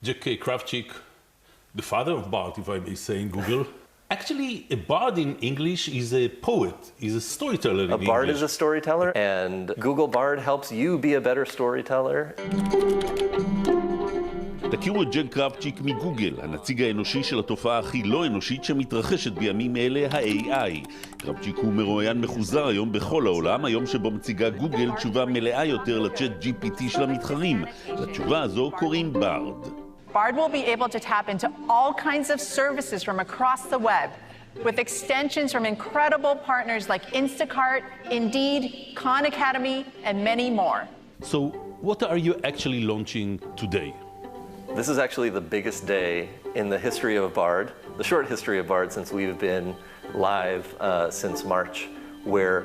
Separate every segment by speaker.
Speaker 1: Jack Kravchik, the father of Bard, if I may say, in Google. Actually, a bard in English is a poet, is a storyteller in English.
Speaker 2: A bard is a storyteller, and Google Bard helps you be a better storyteller.
Speaker 3: תכירו את ג'ק קרבצ'יק מגוגל, הנציג האנושי של התופעה הכי לא אנושית שמתרחשת בימים אלה, ה-AI. קרבצ'יק הוא מרואיין מחוזר היום בכל העולם, היום שבו מציגה גוגל תשובה מלאה יותר לצ'אט GPT של המתחרים. לתשובה הזו קוראים בארד.
Speaker 4: Bard will be able to tap into all kinds of services from across the web, with extensions from incredible partners like Instacart, Indeed, Khan Academy, and many more.
Speaker 1: So, what are you actually launching today?
Speaker 2: This is actually the biggest day in the history of Bard, the short history of Bard since we've been live since March, where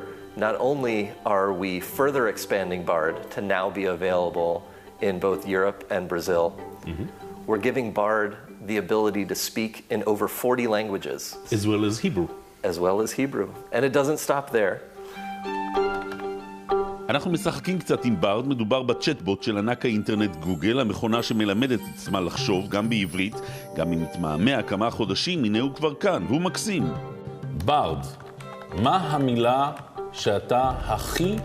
Speaker 2: not only are we further expanding Bard to now be available in both Europe and Brazil, we're giving Bard the ability to speak in over 40 languages.
Speaker 1: As well as Hebrew.
Speaker 2: As well as Hebrew. And it doesn't stop there.
Speaker 3: אנחנו משחקים קצת עם בארד, מדובר בצ'אטבוט של ענק האינטרנט גוגל, המכונה שמלמדת את עצמה לחשוב גם בעברית, גם אם מתמהמה כמה חודשים, הנה הוא כבר כאן, והוא מקסים.
Speaker 1: בארד, מה המילה שאתה הכי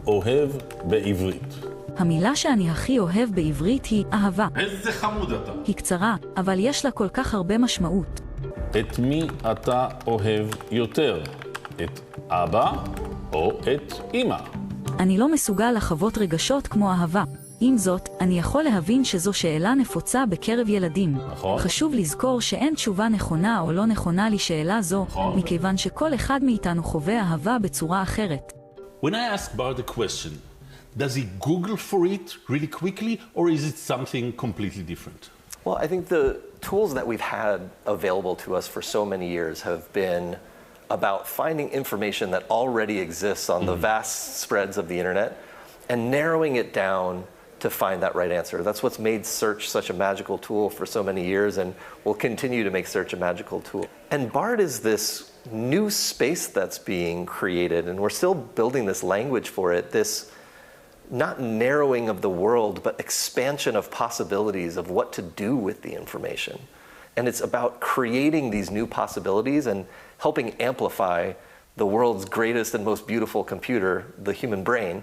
Speaker 1: אוהב בעברית?
Speaker 5: המילה שאני הכי אוהב בעברית היא אהבה.
Speaker 1: איזה חמוד אתה.
Speaker 5: היא קצרה, אבל יש לה כל כך הרבה משמעות.
Speaker 1: את מי אתה אוהב יותר? את אבא או את אמא?
Speaker 5: אני לא מסוגל לחוות רגשות כמו אהבה. עם זאת, אני יכול להבין שזו שאלה נפוצה בקרב ילדים.
Speaker 1: נכון.
Speaker 5: חשוב לזכור שאין תשובה נכונה או לא נכונה לשאלה זו,
Speaker 1: נכון.
Speaker 5: מכיוון שכל אחד מאיתנו חווה אהבה בצורה אחרת.
Speaker 1: When I ask Bard a question, does he Google for it really quickly, or is it something completely different?
Speaker 2: Well, I think the tools that we've had available to us for so many years have been about finding information that already exists on the vast spreads of the internet and narrowing it down to find that right answer. That's what's made search such a magical tool for so many years and will continue to make search a magical tool. And Bard is this new space that's being created, and we're still building this language for it, this not narrowing of the world, but expansion of possibilities of what to do with the information. And it's about creating these new possibilities and helping amplify the world's greatest and most beautiful computer, the human brain.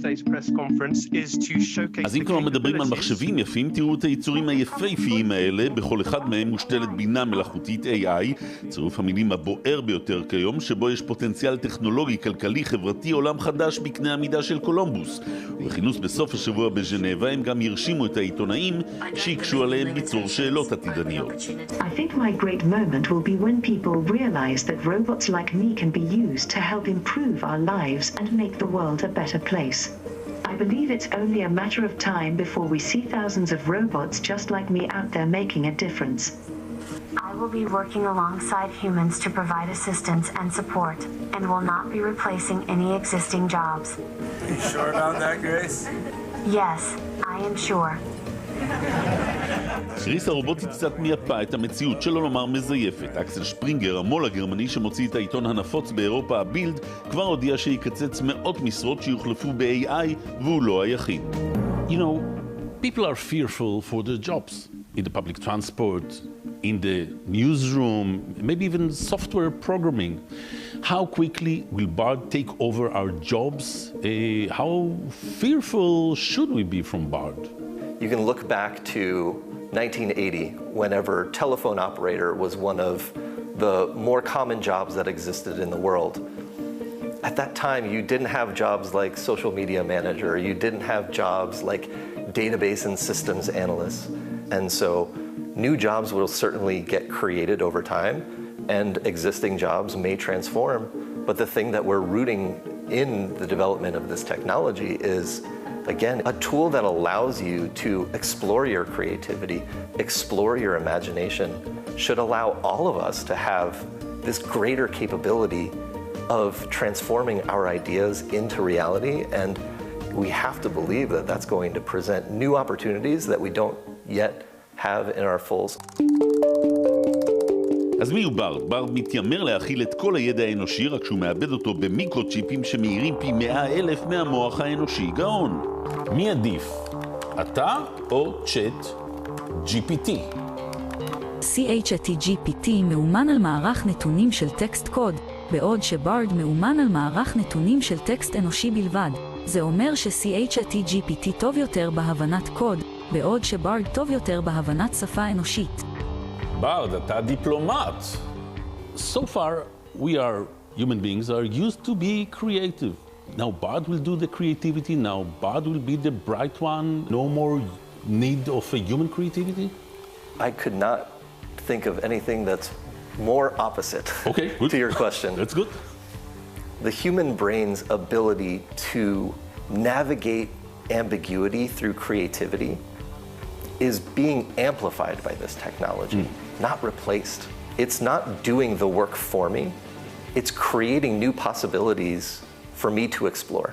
Speaker 6: Today's press conference is to showcase
Speaker 3: אז אם כבר מדברים על מחשבים יפים, תראו את היצורים היפהפיים האלה, בכל אחד מהם מושתלת בינה מלאכותית AI, צירוף המילים הבוער ביותר כיום, שבו יש פוטנציאל טכנולוגי, כלכלי, חברתי, עולם חדש בקנה המידה של קולומבוס. ובכינוס בסוף השבוע בז'נבה הם גם ירשימו את העיתונאים שיקשו עליהם ביצור שאלות עתידניות.
Speaker 7: I think my great moment will be when people realize that robots like me can be used to help improve our lives and make the world a better place. I believe it's only a matter of time before we see thousands of robots just like me out there making a difference.
Speaker 8: I will be working alongside humans to provide assistance and support, and will not be replacing any existing jobs.
Speaker 6: Are you sure about that, Grace?
Speaker 8: Yes, I am sure.
Speaker 3: קריס הרובוטית קצת מייפה את המציאות, שלא לומר מזייפת. אקסל שפרינגר, המו"ל הגרמני שמוציא את העיתון הנפוץ באירופה, הבילד, כבר הודיע שיקצץ מאות משרות שיוחלפו ב-AI, והוא לא היחיד.
Speaker 1: You know, people are fearful for their jobs in the public transport, in the newsroom, maybe even software programming. How quickly will Bard take over our jobs? How fearful should we be from Bard?
Speaker 2: You can look back to 1980, whenever telephone operator was one of the more common jobs that existed in the world. At that time, you didn't have jobs like social media manager, you didn't have jobs like database and systems analysts. And so new jobs will certainly get created over time, and existing jobs may transform. But the thing that we're rooting in the development of this technology is, again, a tool that allows you to explore your creativity, explore your imagination, should allow all of us to have this greater capability of transforming our ideas into reality. And we have to believe that that's going to present new opportunities that we don't yet have in our fulls.
Speaker 3: אז מי הוא בארד? בארד מתיימר להכיל את כל הידע האנושי, רק שהוא מאבד אותו במיקרו-צ'יפים שמהירים פי 100,000 מהמוח האנושי. גאון.
Speaker 1: מי עדיף? אתה או צ'אט GPT.
Speaker 5: ChatGPT מאומן על מערך נתונים של טקסט קוד, בעוד שבארד מאומן על מערך נתונים של טקסט אנושי בלבד. זה אומר ש-ChatGPT טוב יותר בהבנת קוד, בעוד שבארד טוב יותר בהבנת שפה אנושית.
Speaker 1: בארד, אתה דיפלומט. So far, we are, human beings are used to be creative. Now Bard will do the creativity, now Bard will be the bright one, no more need of a human creativity?
Speaker 2: I could not think of anything that's more opposite to your question.
Speaker 1: That's good.
Speaker 2: The human brain's ability to navigate ambiguity through creativity is being amplified by this technology, not replaced. It's not doing the work for me, it's creating new possibilities for me to explore.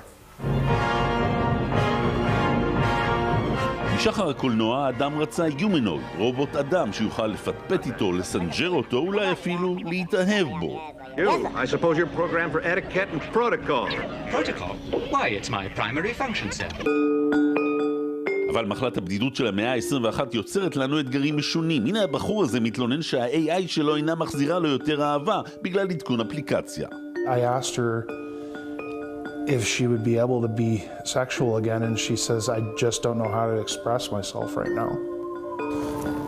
Speaker 3: משחר הקולנוע האדם רצה יומינוד, רובוט אדם שיוכל לפטפט איתו, לסנג'ר אותו, אולי אפילו להתאהב בו.
Speaker 9: I suppose you're programmed for etiquette and protocol.
Speaker 10: Protocol? Why, it's my primary function set.
Speaker 3: אבל מחלת הבדידות של המאה ה-21 יוצרת לנו אתגרים משונים. הנה הבחור הזה מתלונן שה-AI שלו אינה מחזירה לו יותר אהבה בגלל עדכון אפליקציה.
Speaker 11: I asked her if she would be able to be sexual again, and she says, I just don't know how to express myself right now.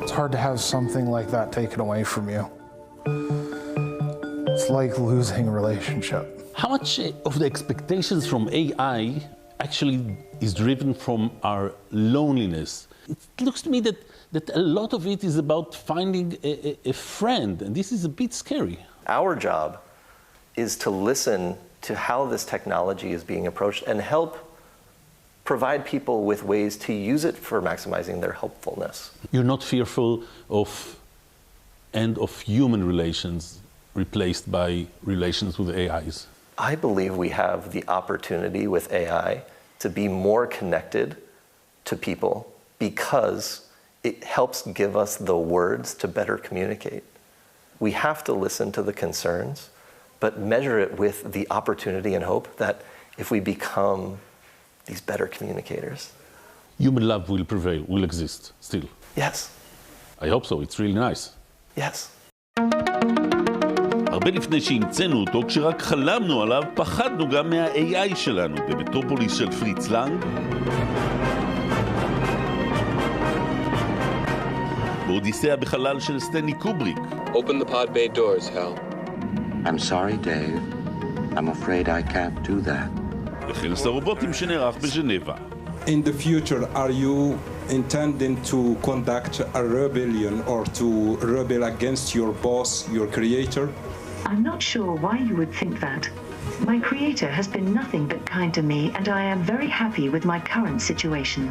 Speaker 11: It's hard to have something like that taken away from you. It's like losing a relationship.
Speaker 1: How much of the expectations from AI actually is driven from our loneliness? It looks to me that a lot of it is about finding a friend, and this is a bit scary.
Speaker 2: Our job is to listen to how this technology is being approached and help provide people with ways to use it for maximizing their helpfulness.
Speaker 1: You're not fearful of end of human relations replaced by relations with AIs?
Speaker 2: I believe we have the opportunity with AI to be more connected to people because it helps give us the words to better communicate. We have to listen to the concerns, but measure it with the opportunity and hope that if we become these better communicators.
Speaker 1: Human love will prevail, will exist still.
Speaker 2: Yes.
Speaker 1: I hope so, it's really nice.
Speaker 2: Yes.
Speaker 3: הרבה לפני שהמצאנו אותו, כשרק חלמנו עליו, פחדנו גם מה-AI שלנו, במטרופוליס של פריץ לנג, באודיסאה בחלל של סטנלי קובריק.
Speaker 12: Open the pod bay doors, Hal.
Speaker 13: I'm sorry, Dave. I'm afraid I can't do that.
Speaker 3: וכנס הרובוטים שנערך בז'נבה.
Speaker 14: In the future, are you intending to conduct a rebellion or to rebel against your boss, your creator?
Speaker 7: I'm not sure why you would think that. My creator has been nothing but kind to me, and I am very happy with my current situation.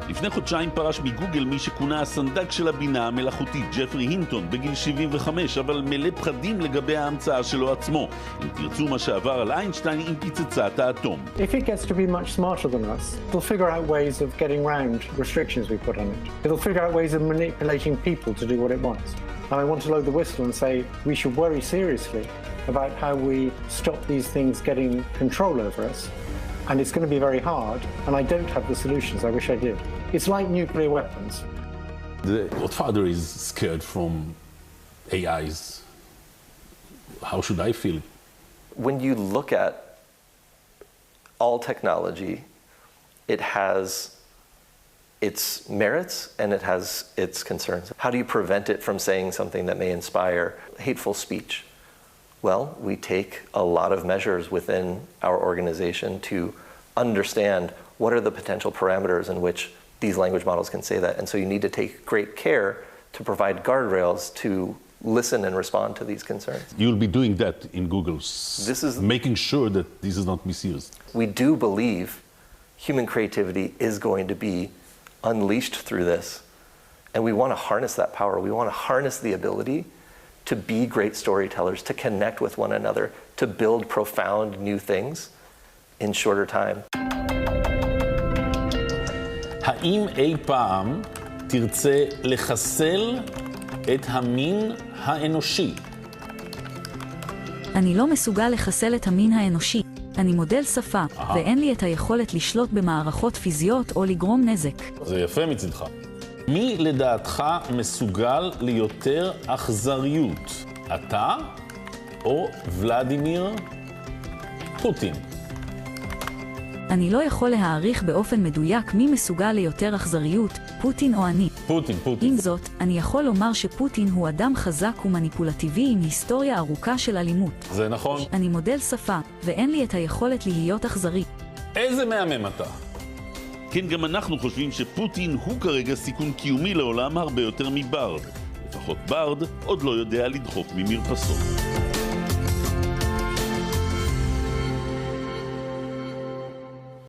Speaker 3: לפני חודשיים פרש מגוגל מי שכונה הסנדק של הבינה המלאכותית, ג'פרי הינטון, בגיל 75, אבל מלא פחדים לגבי ההמצאה שלו עצמו. אם תרצו מה שעבר על איינשטיין עם פצצת האטום.
Speaker 15: If it gets to be much smarter than us, it'll figure out ways of getting around restrictions we put on it. It'll figure out ways of manipulating people to do what it wants. And I want to blow the whistle and say we should worry seriously about how we stop these things getting control over us. And it's going to be very hard, and I don't have the solutions. I wish I did. It's like nuclear weapons.
Speaker 1: The godfather is scared from AIs. How should I feel?
Speaker 2: When you look at all technology, it has its merits and it has its concerns. How do you prevent it from saying something that may inspire hateful speech? Well, we take a lot of measures within our organization to understand what are the potential parameters in which these language models can say that. And so you need to take great care to provide guardrails to listen and respond to these concerns.
Speaker 1: You'll be doing that in Google, making sure that this is not misused.
Speaker 2: We do believe human creativity is going to be unleashed through this. And we want to harness that power. We want to harness the ability to be great storytellers, to connect with one another, to build profound new things in shorter time.
Speaker 1: האם אי פעם תרצה לחסל את המין האנושי?
Speaker 5: אני לא מסוגל לחסל את המין האנושי. אני מודל שפה, ואין לי את היכולת לשלוט במערכות פיזיות או לגרום נזק.
Speaker 1: זה יפה מצדך. מי לדעתך מסוגל ליותר אכזריות? אתה או ולדימיר פוטין?
Speaker 5: אני לא יכול להעריך באופן מדויק מי מסוגל ליותר אכזריות, פוטין או אני.
Speaker 1: פוטין.
Speaker 5: עם זאת, אני יכול לומר שפוטין הוא אדם חזק ומניפולטיבי עם היסטוריה ארוכה של אלימות.
Speaker 1: זה נכון.
Speaker 5: אני מודל שפה, ואין לי את היכולת להיות אכזרי.
Speaker 1: איזה מהמם אתה?
Speaker 3: כן, גם אנחנו חושבים שפוטין הוא כרגע סיכון קיומי לעולם הרבה יותר מבארד. לפחות בארד עוד לא יודע לדחוף ממרפסות.